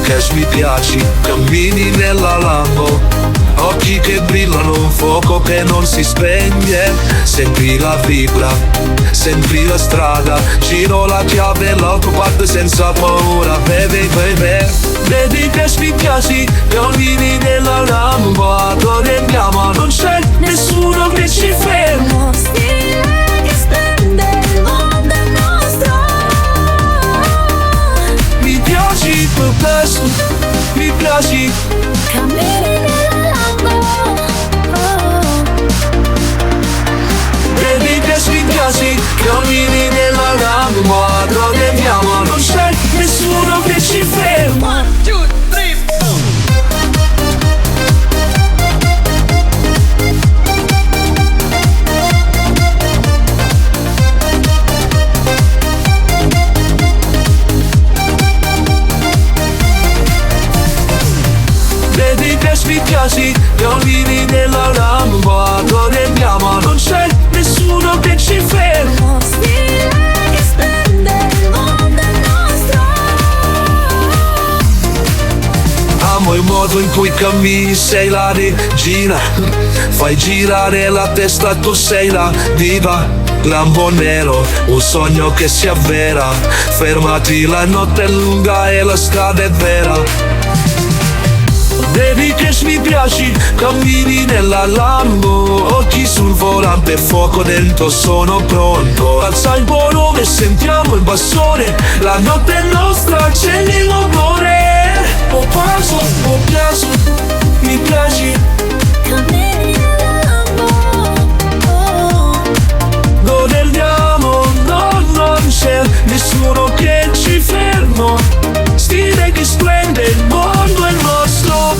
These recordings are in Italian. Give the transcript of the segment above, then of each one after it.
cash mi piaci, cammini nella Lambo, occhi che brillano, un fuoco che non si spegne. Senti la vibra, senti la strada, giro la chiave, l'auto parte senza paura. Baby, baby, vedi che mi piaci, cammini nella Lambo, adoriamo, non c'è nessuno che ci ferma. Stile che spende il mondo è nostro. Mi piaci per questo, mi piaci. Cammini nella Lambo. Vedi che mi piaci, cammini nella Lambo, adoriamo, non c'è nessuno che ci ferma. 1, 2, 3, 4. Vedi che mi piaci, cammini nella Lambo, adoriamo, non c'è nessuno che ci ferma. Stile che spende il mondo è nostro. Amo il modo in cui cammini, sei la regina, fai girare la testa, tu sei la diva. Lambo nero, un sogno che si avvera, fermati, la notte è lunga e la strada è vera. Vedi che mi piaci, cammini nella Lambo, occhi sul volante, fuoco dentro, sono pronto. Alza il volume, sentiamo il bassone, la notte è nostra, accendi il motore. Ho passo, ho piace, mi piaci. Cammini nella Lambo. Goderdiamo, no, non c'è nessuno che ci ferma. Stile che splende, il mondo è nostro.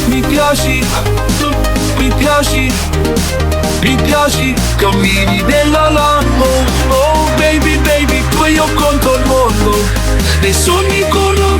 Mi piaci, tu mi piaci, mi piaci. Cammini nella Lambo, oh baby baby, poi io conto il mondo. Nei sogni corro